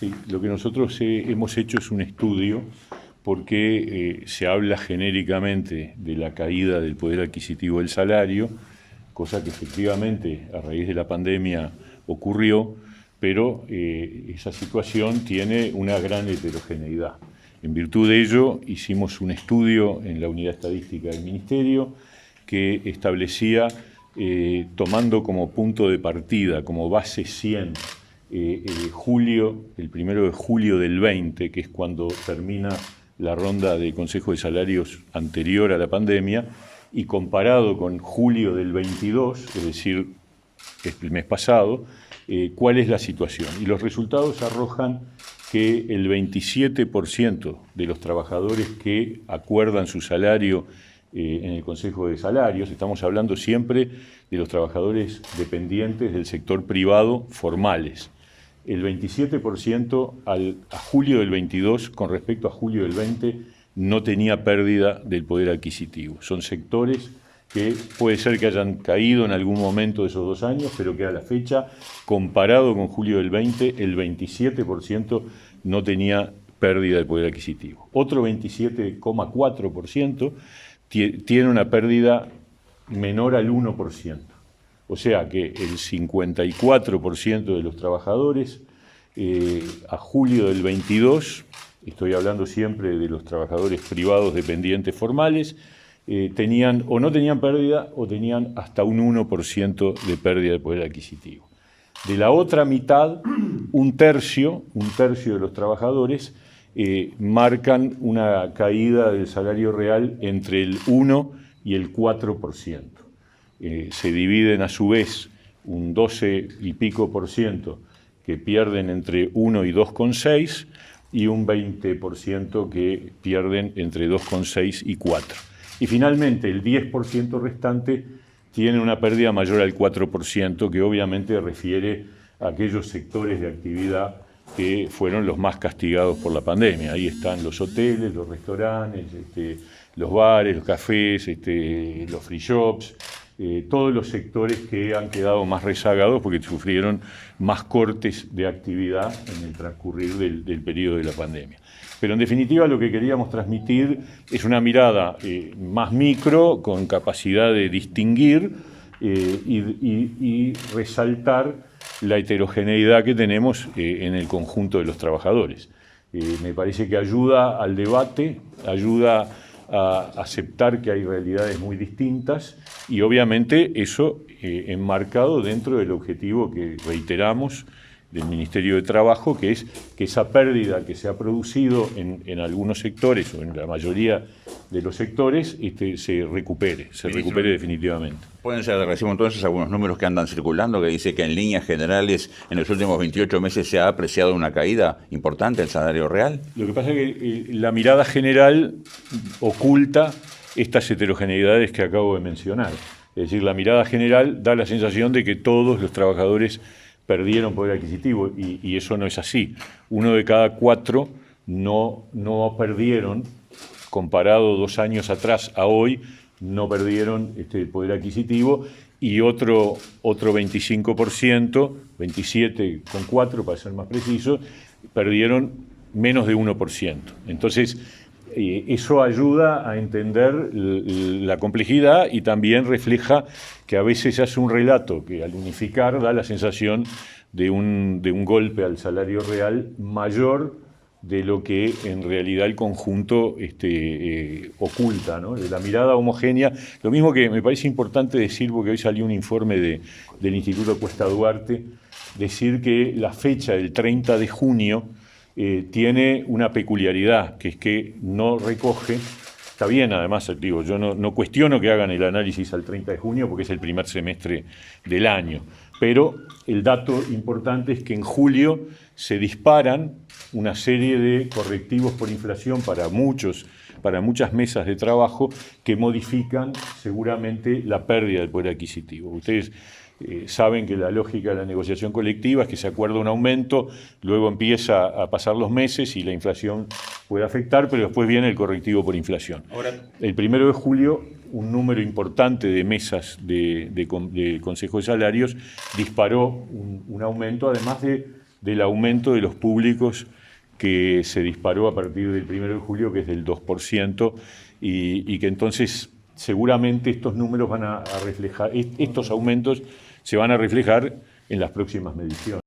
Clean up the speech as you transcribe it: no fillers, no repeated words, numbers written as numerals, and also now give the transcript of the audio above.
Sí, lo que nosotros hemos hecho es un estudio porque se habla genéricamente de la caída del poder adquisitivo del salario, cosa que efectivamente a raíz de la pandemia ocurrió, pero esa situación tiene una gran heterogeneidad. En virtud de ello, hicimos un estudio en la unidad estadística del Ministerio que establecía, tomando como punto de partida, como base 100, el 1 de julio del 20, que es cuando termina la ronda de Consejo de Salarios anterior a la pandemia, y comparado con julio del 22, es decir, el mes pasado, cuál es la situación. Y los resultados arrojan que el 27% de los trabajadores que acuerdan su salario en el Consejo de Salarios, estamos hablando siempre de los trabajadores dependientes del sector privado formales, el 27% a julio del 22 con respecto a julio del 20 no tenía pérdida del poder adquisitivo. Son sectores que puede ser que hayan caído en algún momento de esos 2 años, pero que a la fecha, comparado con julio del 20, el 27% no tenía pérdida del poder adquisitivo. Otro 27,4% tiene una pérdida menor al 1%. O sea que el 54% de los trabajadores a julio del 22, estoy hablando siempre de los trabajadores privados dependientes formales, tenían o no tenían pérdida o tenían hasta un 1% de pérdida de poder adquisitivo. De la otra mitad, un tercio de los trabajadores marcan una caída del salario real entre el 1 y el 4%. Se dividen a su vez un 12 y pico por ciento que pierden entre 1 y 2,6 y un 20% que pierden entre 2,6 y 4. Y finalmente el 10% restante tiene una pérdida mayor al 4%, que obviamente refiere a aquellos sectores de actividad que fueron los más castigados por la pandemia. Ahí están los hoteles, los restaurantes, los bares, los cafés, los free shops, todos los sectores que han quedado más rezagados porque sufrieron más cortes de actividad en el transcurrir del periodo de la pandemia. Pero en definitiva lo que queríamos transmitir es una mirada más micro, con capacidad de distinguir y resaltar la heterogeneidad que tenemos en el conjunto de los trabajadores. Me parece que ayuda al debate, ayuda a aceptar que hay realidades muy distintas y obviamente eso enmarcado dentro del objetivo que reiteramos del Ministerio de Trabajo, que es que esa pérdida que se ha producido en algunos sectores o en la mayoría de los sectores se recupere definitivamente. Pueden ser, decimos entonces, algunos números que andan circulando que dice que en líneas generales en los últimos 28 meses se ha apreciado una caída importante del salario real. Lo que pasa es que la mirada general oculta estas heterogeneidades que acabo de mencionar. Es decir, la mirada general da la sensación de que todos los trabajadores perdieron poder adquisitivo y eso no es así. 1 de cada 4 no perdieron, comparado 2 años atrás a hoy, no perdieron poder adquisitivo y otro 25%, 27,4% para ser más preciso, perdieron menos de 1%. Entonces, eso ayuda a entender la complejidad y también refleja que a veces se hace un relato que al unificar da la sensación de un golpe al salario real mayor de lo que en realidad el conjunto oculta, ¿no? De la mirada homogénea. Lo mismo que me parece importante decir, porque hoy salió un informe del Instituto Cuesta Duarte, decir que la fecha del 30 de junio tiene una peculiaridad, que es que no recoge, está bien además, digo, yo no cuestiono que hagan el análisis al 30 de junio porque es el primer semestre del año, pero el dato importante es que en julio se disparan una serie de correctivos por inflación para muchas mesas de trabajo que modifican seguramente la pérdida del poder adquisitivo. Ustedes saben que la lógica de la negociación colectiva es que se acuerda un aumento, luego empieza a pasar los meses y la inflación puede afectar, pero después viene el correctivo por inflación. Ahora, el 1 de julio, un número importante de mesas de Consejo de Salarios disparó un aumento, además de del aumento de los públicos que se disparó a partir del 1 de julio, que es del 2%, y que entonces seguramente estos números van a reflejar, estos aumentos se van a reflejar en las próximas mediciones.